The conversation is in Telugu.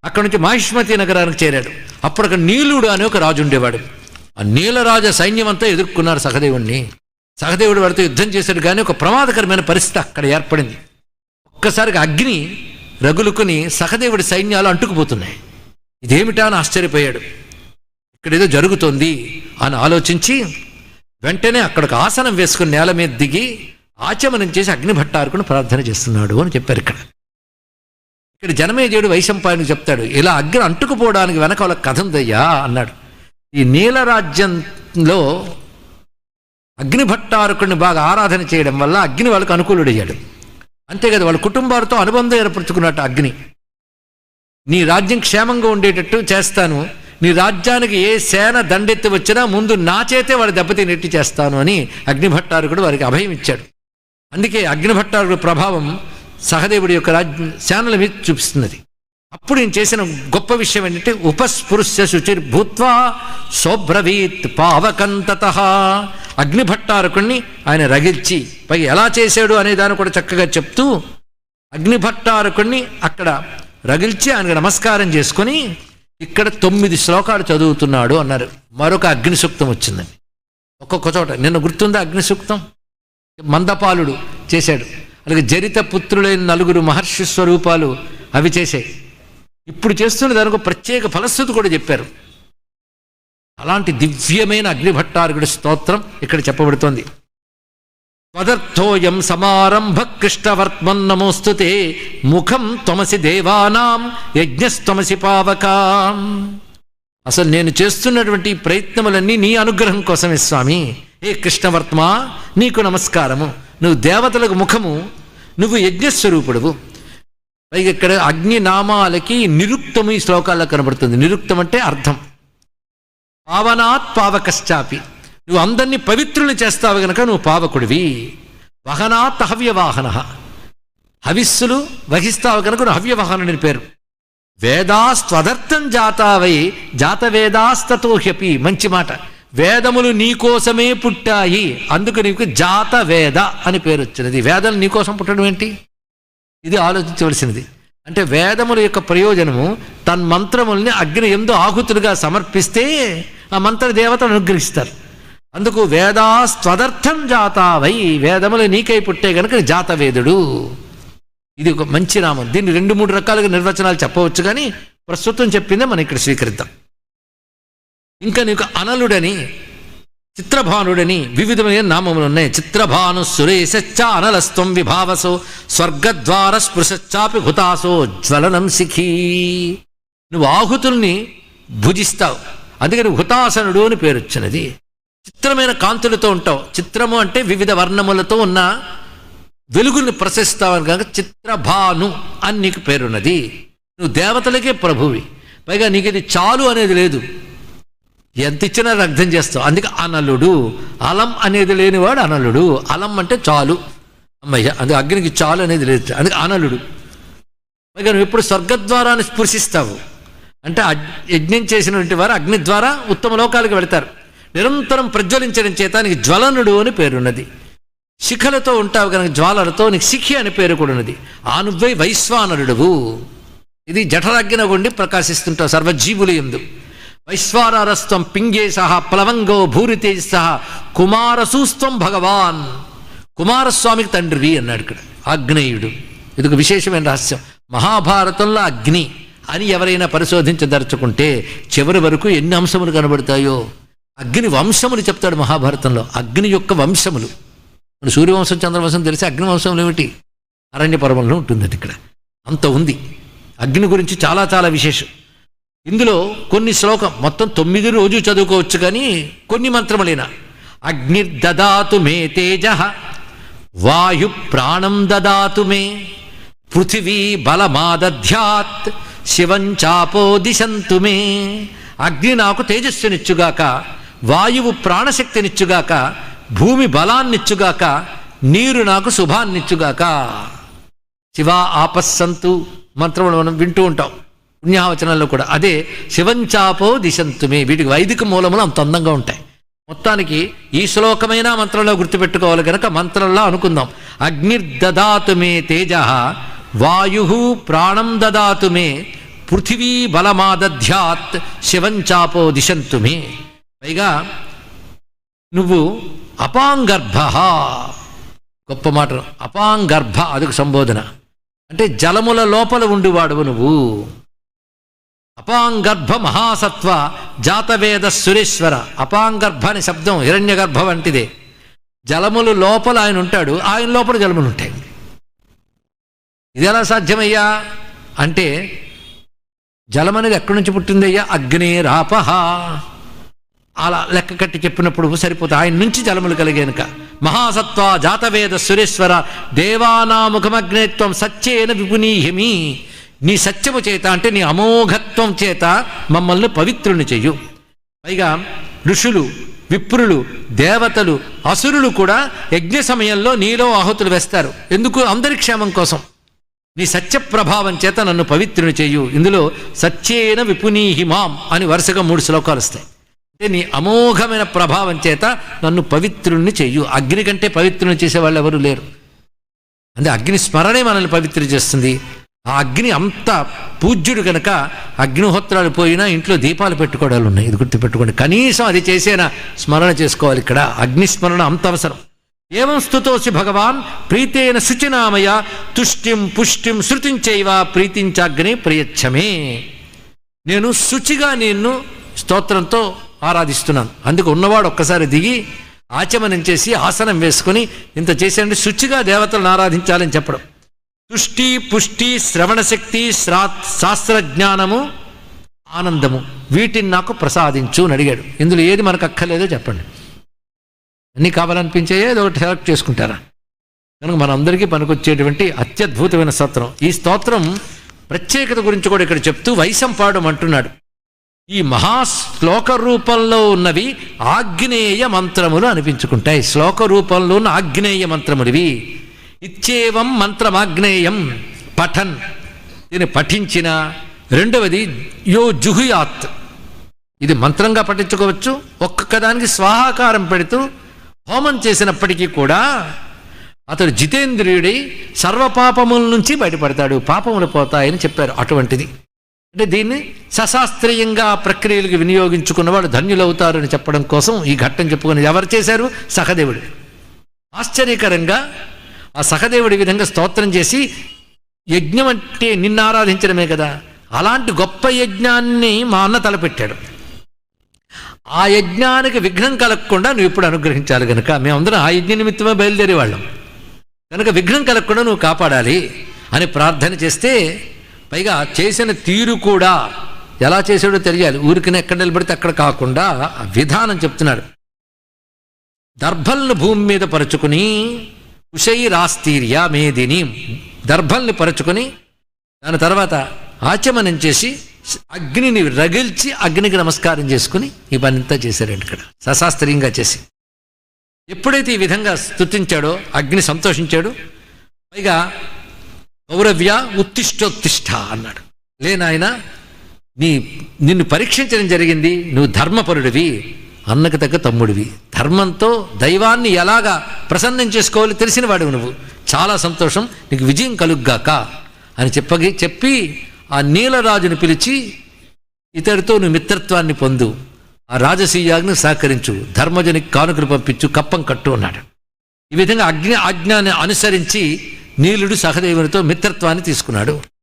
అక్కడి నుంచి మాహిష్మతి నగరానికి చేరాడు. అప్పుడు అక్కడ నీలుడు అనే ఒక రాజు ఉండేవాడు. ఆ నీలరాజ సైన్యం అంతా ఎదుర్కొన్నారు సహదేవుణ్ణి. సహదేవుడు వాడితో యుద్ధం చేశాడు, కానీ ఒక ప్రమాదకరమైన పరిస్థితి అక్కడ ఏర్పడింది. ఒక్కసారిగా అగ్ని రగులుకుని సహదేవుడి సైన్యాలు అంటుకుపోతున్నాయి. ఇదేమిటా అని ఆశ్చర్యపోయాడు. ఇక్కడేదో జరుగుతోంది అని ఆలోచించి వెంటనే అక్కడికి ఆసనం వేసుకుని నేల మీద దిగి ఆచమనం చేసి అగ్నిభట్టారకుని ప్రార్థన చేస్తున్నాడు అని చెప్పారు. ఇక్కడ జనమేజయుడు వైశంపాయనుడికి చెప్తాడు, ఇలా అగ్ని అంటుకుపోవడానికి వెనక వాళ్ళ కథ ఉందయ్యా అన్నాడు. ఈ నీలరాజ్యంలో అగ్నిభట్టారకుడిని బాగా ఆరాధన చేయడం వల్ల అగ్ని వాళ్ళకు అనుకూలుడయ్యాడు. అంతేకాదు వాళ్ళ కుటుంబాలతో అనుబంధం ఏర్పరచుకున్నట్టు అగ్ని, నీ రాజ్యం క్షేమంగా ఉండేటట్టు చేస్తాను, నీ రాజ్యానికి ఏ సేన దండెత్తి వచ్చినా ముందు నా చేతే వాడి దెబ్బతినెట్టి చేస్తాను అని అగ్నిభట్టారకుడు వారికి అభయం ఇచ్చాడు. అందుకే అగ్నిభట్టారకుడు ప్రభావం సహదేవుడి యొక్క సేనల మీద చూపిస్తున్నది. అప్పుడు నేను చేసిన గొప్ప విషయం ఏంటంటే, ఉపస్పృశ్య శుచిర్భూత్వా శోభ్రవీత్ పావకంతతః. అగ్నిభట్టారకుణ్ణి ఆయన రగిల్చి పై ఎలా చేశాడు అనే దాన్ని కూడా చక్కగా చెప్తూ అగ్నిభట్టారకుణ్ణి అక్కడ రగిల్చి ఆయనకు నమస్కారం చేసుకొని ఇక్కడ 9 శ్లోకాలు చదువుతున్నాడు అన్నారు. మరొక అగ్ని సూక్తం వచ్చిందండి ఒక్కొక్క చోట. నిన్న గుర్తుందా అగ్ని సూక్తం? మందపాలుడు చేశాడు. అలాగే జరిత పుత్రులైన 4 మహర్షి స్వరూపాలు అవి చేశాయి. ఇప్పుడు చేస్తున్న దానికి ప్రత్యేక ఫలశ్రుతి కూడా చెప్పారు. అలాంటి దివ్యమైన అగ్నిభట్టారకుడి స్తోత్రం ఇక్కడ చెప్పబడుతోంది. పదర్థోయం సమారంభ కృష్ణవర్త్మన్ నమోస్తుతే ముఖం త్వమసి దేవానాం యజ్ఞస్త్వమసి పావకాం. అసలు నేను చేస్తున్నటువంటి ప్రయత్నములన్నీ నీ అనుగ్రహం కోసమే స్వామి. ఏ కృష్ణవర్త్మ, నీకు నమస్కారము. నువ్వు దేవతలకు ముఖము, నువ్వు యజ్ఞస్వరూపుడువు. పైగా ఇక్కడ అగ్ని నామాలకి నిరుక్తము ఈ శ్లోకాల్లో కనబడుతుంది. నిరుక్తం అంటే అర్థం. పావనాత్ పావకశ్చాపి, నువ్వు అందరినీ పవిత్రులు చేస్తావు గనక నువ్వు పావకుడివి. వహనాత్ హవ్యవాహన, హవిస్సులు వహిస్తావు కనుక నువ్వు హవ్యవాహనుని పేరు. వేదాస్త్వదర్థం జాతావై జాతవేదాస్తతోహ్యపి, మంచి మాట. వేదములు నీకోసమే పుట్టాయి, అందుకు నీకు జాతవేద అని పేరు వచ్చినది. వేదాలు నీకోసం పుట్టడం ఏంటి? ఇది ఆలోచించవలసినది. అంటే వేదముల యొక్క ప్రయోజనము తన్మంత్రముల్ని అగ్ని యందు ఆహుతులుగా సమర్పిస్తే ఆ మంత్ర దేవతను అనుగ్రహిస్తారు. అందుకు వేదాస్త్వదర్థం జాతావై, వేదములు నీకై పుట్టే గనుక జాతవేదుడు. ఇది ఒక మంచి నామం. దీన్ని 2-3 రకాలుగా నిర్వచనాలు చెప్పవచ్చు, కానీ ప్రస్తుతం చెప్పిందే మనం ఇక్కడ స్వీకరిద్దాం. ఇంకా నీకు అనలుడని, చిత్రభానుడని వివిధమైన నామములు ఉన్నాయి. చిత్రభాను సురేశచ్చ అనలస్త్వం విభావసో స్వర్గద్వార స్పృశచ్చాపి హుతాసో జ్వలనం శిఖీ. నువ్వు ఆహుతుల్ని భుజిస్తావు, అందుకని హుతాసనుడు అని పేరు వచ్చినది. చిత్రమైన కాంతులతో ఉంటావు. చిత్రము అంటే వివిధ వర్ణములతో ఉన్న వెలుగుల్ని ప్రశస్తావు కనుక చిత్రభాను అని నీకు పేరున్నది. నువ్వు దేవతలకే ప్రభువి. పైగా నీకు ఇది చాలు అనేది లేదు, ఎంత ఇచ్చినా అర్థం చేస్తావు. అందుకే అనలుడు. అలం అనేది లేనివాడు అనలుడు. అలం అంటే చాలు, అమ్మయ్య. అందుకే అగ్నికి చాలు అనేది లేదు, అందుకే అనలుడు. పైగా నువ్వు ఎప్పుడు స్వర్గద్వారాన్ని స్పృశిస్తావు అంటే యజ్ఞం చేసినటువంటి వారు అగ్ని ద్వారా ఉత్తమ లోకాలకు వెళతారు. నిరంతరం ప్రజ్వలించడం చేత నీకు జ్వలనుడు అని పేరున్నది. శిఖలతో ఉంటావు కనుక జ్వాలలతో నీకు శిఖి అని పేరు కూడా ఉన్నది. ఆ నువ్వై వైశ్వానరుడువు. ఇది జఠరాగ్న ఉండి ప్రకాశిస్తుంటావు సర్వజీవులు యందు. వైశ్వానరస్త్వం పింగేశః ప్లవంగో భూరితేజసః కుమారసూస్త్వం భగవాన్. కుమారస్వామికి తండ్రివి అన్నాడు ఇక్కడ ఆగ్నేయుడు. ఇది ఒక విశేషమైన రహస్యం. మహాభారతంలో అగ్ని అని ఎవరైనా పరిశోధించదలుచుకుంటే చివరి వరకు ఎన్ని అంశములు కనబడతాయో. అగ్ని వంశములు చెప్తాడు మహాభారతంలో. అగ్ని యొక్క వంశములు మన సూర్యవంశం చంద్రవంశం తెలిసి అగ్ని వంశములు ఏమిటి అరణ్య పర్వంలో ఉంటుంది. ఇక్కడ అంత ఉంది. అగ్ని గురించి చాలా చాలా విశేషం. ఇందులో కొన్ని శ్లోకం మొత్తం 9 రోజు చదువుకోవచ్చు, కానీ కొన్ని మంత్రములైనా అగ్నిర్దదాతు మే తేజః వాయు ప్రాణం దదాతు మే పృథివీ బలమాదధ్యాత్ శివంచాపో దిశంతు మే. అగ్ని నాకు తేజస్సునిచ్చుగాక, వాయువు ప్రాణశక్తినిచ్చుగాక, భూమి బలాన్నిచ్చుగాక, నీరు నాకు శుభాన్నిచ్చుగాక. శివ ఆపస్సంతు మంత్రములు మనం వింటూ ఉంటాం పుణ్యావచనంలో కూడా. అదే శివంచాపో దిశంతుమే. వీటికి వైదిక మూలములు అంత అందంగా ఉంటాయి. మొత్తానికి ఈ శ్లోకమైన మంత్రంలో గుర్తుపెట్టుకోవాలి కనుక మంత్రంలో అనుకుందాం. అగ్నిర్దదాతు మే తేజః వాయు ప్రాణం దదాతు మే పృథివీ బలమాదధ్యాత్ శివంచాపో దిశంతు మే. పైగా నువ్వు అపాంగర్భ, గొప్ప మాట, అపాంగర్భ అదొక సంబోధన. అంటే జలముల లోపల ఉండివాడువు నువ్వు. అపాంగర్భ మహాసత్వ జాతవేద సురేశ్వర. అపాంగర్భ అనే శబ్దం హిరణ్యగర్భ వంటిదే. జలములు లోపల ఆయన ఉంటాడు, ఆయన లోపల జలములు ఉంటాయి. ఇది ఎలా సాధ్యమయ్యా అంటే జలం అనేది ఎక్కడి నుంచి పుట్టిందయ్యా? అగ్నేరాపహ. అలా లెక్క కట్టి చెప్పినప్పుడు సరిపోతుంది. ఆయన నుంచి జలములు కలిగేనుక. మహాసత్వ జాతవేద సురేశ్వర దేవానాముఖమగ్నేత్వం సత్యేన విపునీహిమి. నీ సత్యము చేత అంటే నీ అమోఘత్వం చేత మమ్మల్ని పవిత్రుని చెయ్యు. పైగా ఋషులు, విప్రులు, దేవతలు, అసురులు కూడా యజ్ఞ సమయంలో నీలో ఆహుతులు వేస్తారు. ఎందుకు? అందరి క్షేమం కోసం. నీ సత్య ప్రభావం చేత నన్ను పవిత్రుని చెయ్యు. ఇందులో సత్యేన విపునీహిమాం అని వరుసగా 3 శ్లోకాలు వస్తాయి. అంటే నీ అమోఘమైన ప్రభావం చేత నన్ను పవిత్రుణ్ణి చెయ్యు. అగ్ని కంటే పవిత్రుని చేసేవాళ్ళు ఎవరు లేరు. అంటే అగ్ని స్మరణే మనల్ని పవిత్రం చేస్తుంది. ఆ అగ్ని అంత పూజ్యుడు కనుక అగ్నిహోత్రాలు పోయినా ఇంట్లో దీపాలు పెట్టుకోవడాలు ఉన్నాయి. ఇది గుర్తుపెట్టుకోండి. కనీసం అది చేసేనా స్మరణ చేసుకోవాలి. ఇక్కడ అగ్నిస్మరణ అంత అవసరం. ఏవం స్తుతోసి భగవాన్ ప్రీతేన శుచినామయ తుష్టిం పుష్టిం శృతించైవ ప్రీతించాగ్ని ప్రయచ్చమే. నేను శుచిగా నిన్ను స్తోత్రంతో ఆరాధిస్తున్నాను. అందుకు ఉన్నవాడు ఒక్కసారి దిగి ఆచమనం చేసి ఆసనం వేసుకుని ఇంత చేసేయండి, శుచిగా దేవతలను ఆరాధించాలని చెప్పడం. తుష్టి, పుష్టి, శ్రవణశక్తి, శాస్త్రజ్ఞానము, ఆనందము, వీటిని నాకు ప్రసాదించు అని అడిగాడు. ఇందులో ఏది మనకు అక్కర్లేదో చెప్పండి. అన్నీ కావాలనిపించాయో ఏదో ఒకటి సెలెక్ట్ చేసుకుంటారా? కనుక మనందరికీ పనికొచ్చేటువంటి అత్యద్భుతమైన స్తోత్రం. ఈ స్తోత్రం ప్రత్యేకత గురించి కూడా ఇక్కడ చెప్తూ వైశంపాడం అంటున్నాడు. ఈ మహాశ్లోక రూపంలో ఉన్నవి ఆగ్నేయ మంత్రములు అనిపించుకుంటాయి. శ్లోక రూపంలో ఉన్న ఆగ్నేయ మంత్రములివి. ఇచ్చేవం మంత్రమాగ్నేయం పఠన్, దీన్ని పఠించిన. రెండవది యో జుహుయాత్, ఇది మంత్రంగా పఠించుకోవచ్చు. ఒక్కొక్క దానికి స్వాహాకారం పెడుతూ హోమం చేసినప్పటికీ కూడా అతడు జితేంద్రియుడై సర్వపాపముల నుంచి బయటపడతాడు, పాపములు పోతాయని చెప్పారు. అటువంటిది అంటే దీన్ని సశాస్త్రీయంగా ప్రక్రియలకు వినియోగించుకున్న వాళ్ళు ధన్యులవుతారు అని చెప్పడం కోసం ఈ ఘట్టం చెప్పుకుని ఎవరు చేశారు? సహదేవుడు. ఆశ్చర్యకరంగా ఆ సహదేవుడి విధంగా స్తోత్రం చేసి, యజ్ఞం అంటే నిన్ను ఆరాధించడమే కదా, అలాంటి గొప్ప యజ్ఞాన్ని మా అన్న తలపెట్టాడు. ఆ యజ్ఞానికి విఘ్నం కలగకుండా నువ్వు ఇప్పుడు అనుగ్రహించాలి కనుక మేమందరం ఆ యజ్ఞ నిమిత్తమే బయలుదేరేవాళ్ళం కనుక విఘ్నం కలగకుండా నువ్వు కాపాడాలి అని ప్రార్థన చేస్తే, పైగా చేసిన తీరు కూడా ఎలా చేసాడో తెలియాలి. ఊరికినే ఎక్కడ నిలబడితే అక్కడ కాకుండా విధానం చెప్తున్నాడు. దర్భల్ని భూమి మీద పరుచుకుని కుశైరాస్తీర్య మేదిని, దర్భల్ని పరుచుకొని దాని తర్వాత ఆచమనం చేసి అగ్నిని రగిల్చి అగ్నికి నమస్కారం చేసుకుని ఈ పనింతా చేశారండి. ఇక్కడ సశాస్త్రీయంగా చేసి ఎప్పుడైతే ఈ విధంగా స్తుతించాడో అగ్ని సంతోషించాడు. పైగా కౌరవ్య ఉత్తిష్టోత్తిష్ట అన్నాడు. లేనాయన, నిన్ను పరీక్షించడం జరిగింది. నువ్వు ధర్మపరుడివి, అన్నకు తగ్గ తమ్ముడివి, ధర్మంతో దైవాన్ని ఎలాగా ప్రసన్నం చేసుకోవాలి తెలిసిన వాడివి నువ్వు. చాలా సంతోషం, నీకు విజయం కలుగ్గాక అని చెప్పి ఆ నీలరాజుని పిలిచి ఇతడితో నువ్వు మిత్రత్వాన్ని పొందు, ఆ రాజసీయాగ్ని సహకరించు, ధర్మజనికి కానుకలు పంపించు, కప్పం కట్టు అన్నాడు. ఈ విధంగా ఆజ్ఞాన్ని అనుసరించి నీలుడు సహదేవునితో మిత్రత్వాన్ని తీసుకున్నాడు.